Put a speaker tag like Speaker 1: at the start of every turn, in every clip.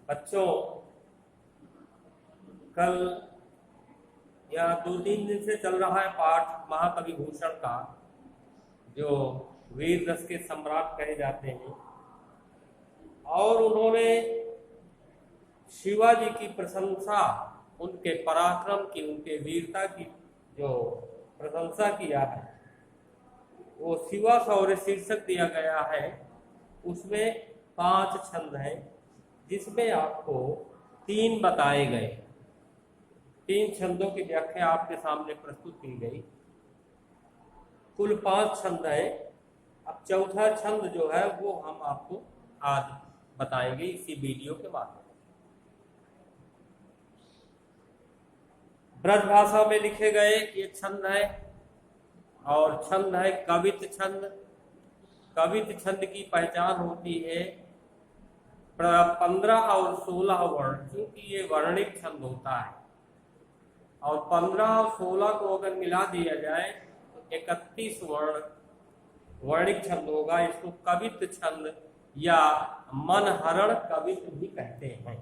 Speaker 1: बच्चों, कल या 2-3 दिन से चल रहा है पाठ महाकवि भूषण का, जो वीर रस के सम्राट कहे जाते हैं। और उन्होंने शिवाजी की प्रशंसा, उनके पराक्रम की, उनके वीरता की जो प्रशंसा किया है, वो शिवा शौर्य शीर्षक दिया गया है। उसमें 5 छंद हैं, जिसमें आपको 3 बताए गए। 3 छंदों की व्याख्या आपके सामने प्रस्तुत की गई। कुल 5 छंद हैं। अब चौथा छंद जो है वो हम आपको आज बताएंगे इसी वीडियो के माध्यम से। ब्रज भाषा में लिखे गए ये छंद है, और छंद है कवित छंद। कवित छंद की पहचान होती है 15 और 16 वर्ण, क्योंकि ये वर्णिक छंद होता है। और 15 और 16 को अगर मिला दिया जाए तो 31 वर्णिक छंद होगा। इसको कवित छंद या मनहरण कवित भी कहते हैं।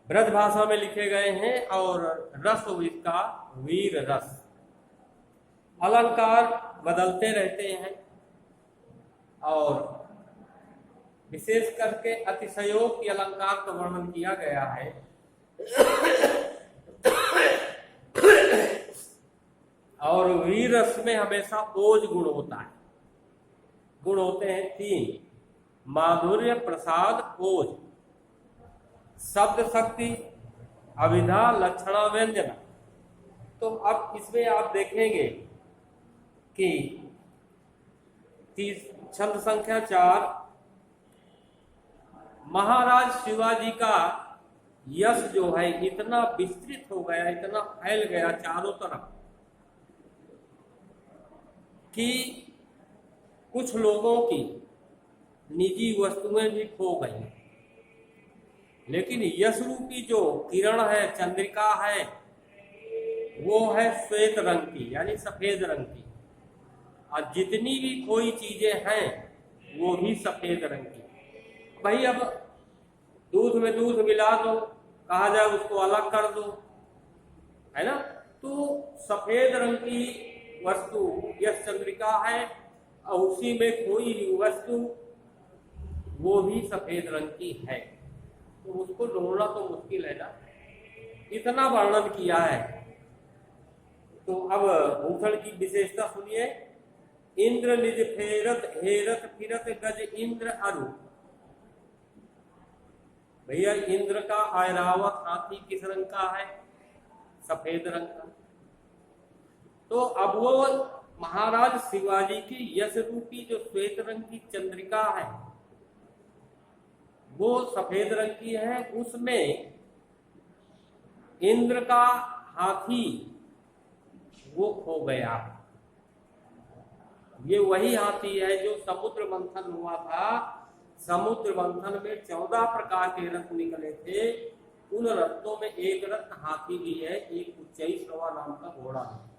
Speaker 1: ब्रज भाषा में लिखे गए हैं और रस इसका वीर रस। अलंकार बदलते रहते हैं और विशेष करके अतिशयोक्ति अलंकार का वर्णन किया गया है। और वीर रस में हमेशा ओज गुण होता है। गुण होते हैं 3: माधुर्य, प्रसाद, ओज। शब्द शक्ति, अविधा, लक्षणा, व्यंजना। तो अब इसमें आप देखेंगे कि छंद संख्या 4, महाराज शिवाजी का यश जो है इतना विस्तृत हो गया, इतना फैल गया चारों तरफ कि कुछ लोगों की निजी वस्तुएं भी खो गई। लेकिन यश रूपी जो किरण है, चंद्रिका है, वो है श्वेत रंग की, यानी सफेद रंग की। और जितनी भी कोई चीजें हैं वो भी सफेद रंग की। भाई अब दूध में दूध मिला दो, कहा जाए उसको अलग कर दो, है ना? तो सफेद रंग की वस्तु यश चंद्रिका है, और उसी में कोई भी वस्तु वो भी सफेद रंग की है। तो उसको ढूंढना तो मुश्किल है ना, इतना वर्णन किया है। तो अब भूषण की विशेषता सुनिए। इंद्र निज फेरत हेरत फिरत गज इंद्र अरु। भैया इंद्र का ऐरावत हाथी किस रंग का है? सफेद रंग का। तो अब वो महाराज शिवाजी की यश रूपी जो श्वेत रंग की चंद्रिका है वो सफेद रंग की है। उसमें इंद्र का हाथी वो खो गया। ये वही हाथी है जो समुद्र मंथन हुआ था। समुद्र मंथन में 14 प्रकार के रत्न निकले थे। उन रत्नों में एक रत्न हाथी भी है, एक उच्चैश्रवा नाम का घोड़ा है।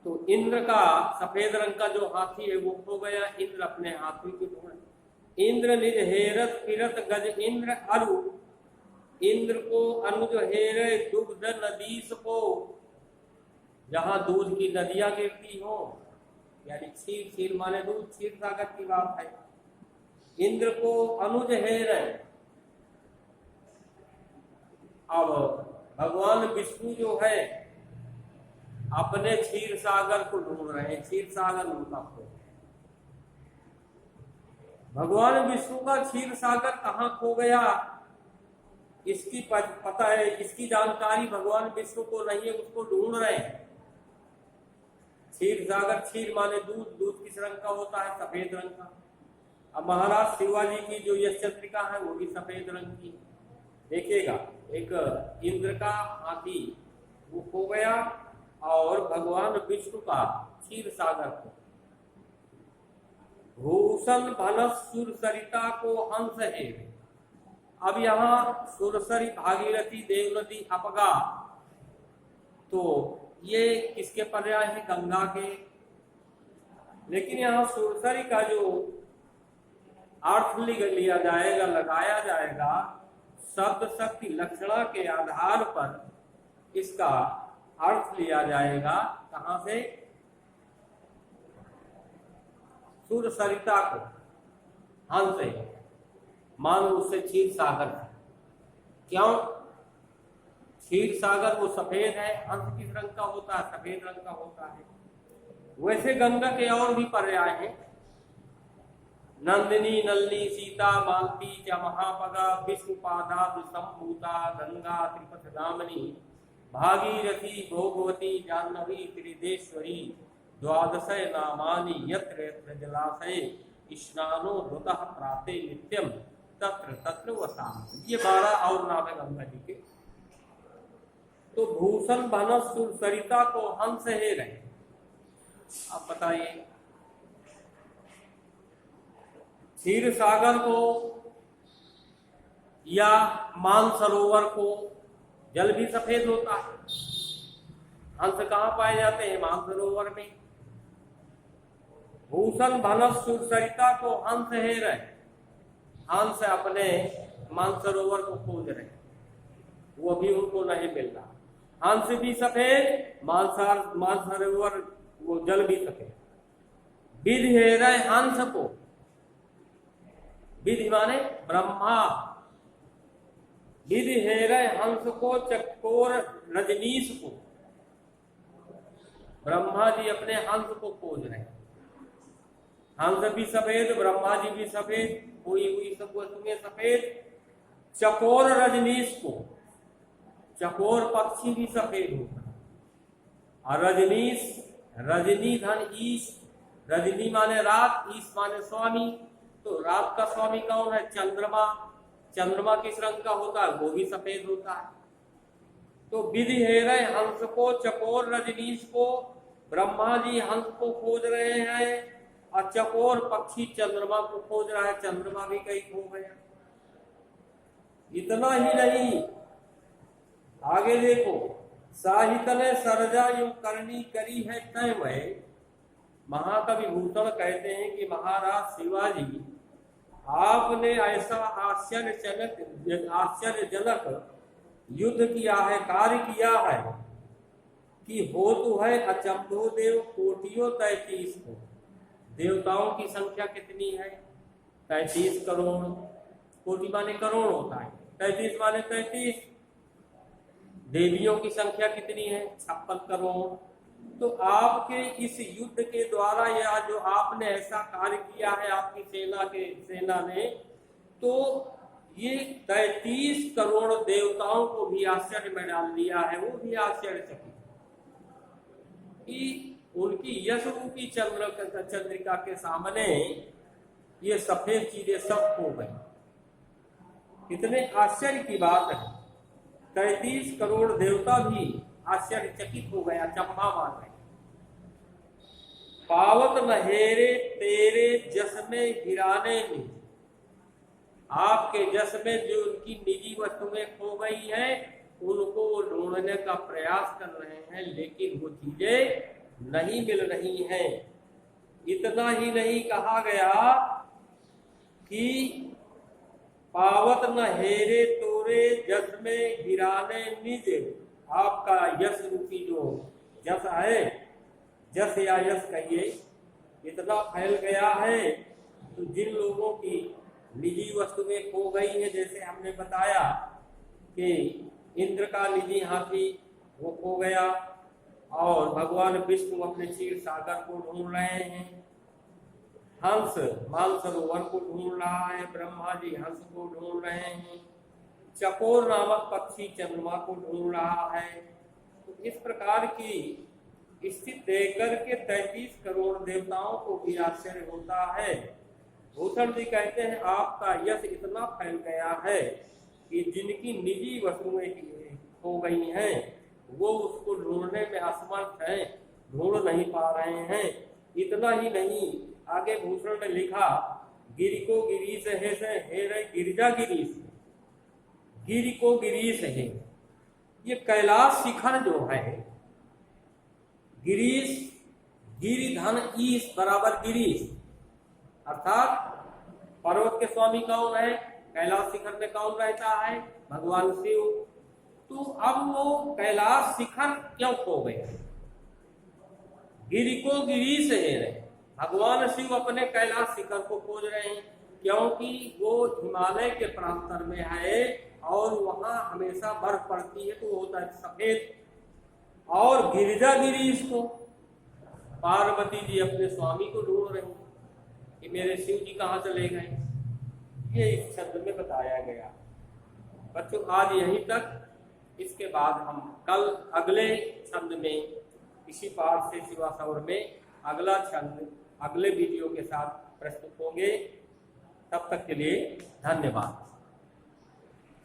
Speaker 1: तो इंद्र का सफेद रंग का जो हाथी है वो खो गया। इंद्र अपने हाथी को ढूंढे। इंद्र निज हेरत फिरत गज इंद्र अरु। इंद्र को अनुज हेरे दुग्ध नदीस को, जहां दूध की नदियां गिरती हो, यानी क्षीर, क्षीर माने दूध, क्षीर सागर की बात है। इंद्र को अनुज हेरे। अब भगवान विष्णु जो है अपने क्षीर सागर को ढूंढ रहे हैं। क्षीर सागर उनका खो। भगवान विष्णु का क्षीर सागर कहाँ खो गया इसकी पता है, इसकी जानकारी भगवान विष्णु को नहीं है, उसको ढूंढ रहे हैं। क्षीर सागर, क्षीर माने दूध, दूध किस रंग का होता है? सफेद रंग का। अब महाराज शिवाजी की जो यश चंद्रिका है वो भी सफेद रंग की। देखिएगा, एक इंद्र का हाथी वो खो गया और भगवान विष्णु का क्षीर सागर को। भूषण भनस सुर सरिता को हंस है। अब यहाँ सुरसरी, भागीरथी, देवनदी, अपगा, तो ये किसके पर्याय है? गंगा के। लेकिन यहाँ सुरसरी का जो अर्थ लिया जाएगा, लगाया जाएगा शब्द शक्ति लक्षणा के आधार पर इसका अर्थ लिया जाएगा। कहां से? सुर सरिता को हंस है, मानो उससे क्षीर सागर है। क्यों? क्षीर सागर वो सफेद है, हंस किस रंग का होता है? सफेद रंग का होता है। वैसे गंगा के और भी पर्याय हैं, नंदिनी नलिनी सीता मालती च महापगा विष्णुपादा संभूता गंगा त्रिपथ दामनी भागीरथी भोगवती जाह्नवी त्रिदेश्वरी द्वादशय नामानि यत्र यत्र जलाशय स्नानो धुतः प्राते नित्यम तत्र तत्र वसाम। ये 12 और नाम है गंगा जी के। तो भूषण बनस सुर सरिता को हंस है रहे। आप बताइए, क्षीर सागर को या मानसरोवर को जल भी सफेद होता है। हंस कहाँ पाए जाते हैं? मानसरोवर में। भूषण भनस सुर सरिता को हंस है रहे। हंस अपने मानसरोवर को खोज रहे, वो भी उनको नहीं मिल रहा। हंस भी सफेद, मानसरोवर वो जल भी सफेद। विधि है रहे हंस को, विधि माने ब्रह्मा, विधि है रहे हंस को चकोर रजनीश को। ब्रह्मा जी अपने हंस को खोज रहे हैं। हंस भी सफेद, ब्रह्मा जी भी सफेद, कोई हुई सब वस्तुएं सफेद। चकोर रजनीश को, चकोर पक्षी भी सफेद होता है। और रजनीश, रजनी धन ईश, रजनी माने रात, ईश माने स्वामी। तो रात का स्वामी कौन है? चंद्रमा। चंद्रमा किस रंग का होता है? वो भी सफेद होता है। तो विधि है रहे हंस को चकोर रजनीश को। ब्रह्मा जी हंस को खोज रहे हैं और चकोर पक्षी चंद्रमा को खोज रहा है। चंद्रमा भी कहीं खो गया। इतना ही नहीं, आगे देखो, साहित्य ने सरजा यूं करनी करी है तय वह। महाकवि भूषण कहते हैं कि महाराज शिवाजी, आपने ऐसा आश्चर्यजनक युद्ध किया है, कार्य किया है कि हो तो है अचंभो देव कोटियों 33 को। देवताओं की संख्या कितनी है? 33 करोड़। कोटि माने करोड़ होता है, 33 माने 33। देवियों की संख्या कितनी है? 56 करोड़। तो आपके इस युद्ध के द्वारा या जो आपने ऐसा कार्य किया है आपकी सेना ने, तो ये 33 करोड़ देवताओं को भी आश्चर्य में डाल दिया है। वो भी आश्चर्यचकित कि उनकी यश रूपी चंद्रिका के सामने ये सफेद चीजें सब खो गई। कितने आश्चर्य की बात है। 33 करोड़ देवता भी आश्चर्यचकित हो गया, चंपा मान गए। पावत नहेरे तेरे जस में गिराने में, आपके जस में जो उनकी निजी वस्तुएं खो गई हैं उनको ढूंढने का प्रयास कर रहे हैं, लेकिन वो चीजें नहीं मिल रही हैं। इतना ही नहीं कहा गया कि पावत न हेरे तोरे जस में गिराने निज, आपका यश रूपी जो जस है, जस या यश कहिए, इतना फैल गया है तो जिन लोगों की निजी वस्तुएं खो गई हैं, जैसे हमने बताया कि इंद्र का निजी हाथी वो खो गया और भगवान विष्णु अपने क्षीर सागर को ढूंढ रहे हैं, हंस मानसरोवर को ढूंढ रहा है, ब्रह्मा जी हंस को ढूंढ रहे हैं, चकोर नामक पक्षी चंद्रमा को ढूंढ रहा है। तो इस प्रकार की स्थिति देखकर के 33 करोड़ देवताओं को भी आश्चर्य होता है। भूषण जी कहते हैं आपका यश इतना फैल गया है कि जिनकी निजी वस्तुएं हो गई हैं वो उसको ढूंढने में असमर्थ हैं, ढूंढ नहीं पा रहे हैं। इतना ही नहीं, आगे भूषण ने लिखा गिरि को गिरीश है से हे रे गिरिजा गिरीश, गिरि को गिरीश है। ये कैलाश शिखर जो है, गिरीश गिरि धन ईश बराबर गिरीश, अर्थात पर्वत के स्वामी कौन है? कैलाश शिखर में कौन रहता है? भगवान शिव। तो अब वो कैलाश शिखर क्यों खो गए? गिरि को गिरी से रहे, भगवान शिव अपने कैलाश शिखर को खोज रहे हैं, क्योंकि वो हिमालय के प्रांतर में है और वहां हमेशा बर्फ पड़ती है, तो होता है सफेद। और गिरिजागिरी इसको, पार्वती जी अपने स्वामी को ढूंढ रही कि मेरे शिव जी कहाँ चले गए। ये इस छंद में बताया गया। बच्चों आज यहीं तक, इसके बाद हम कल अगले छंद में, इसी पाठ से शिवासौर में अगला छंद अगले वीडियो के साथ प्रस्तुत होंगे। तब तक के लिए धन्यवाद।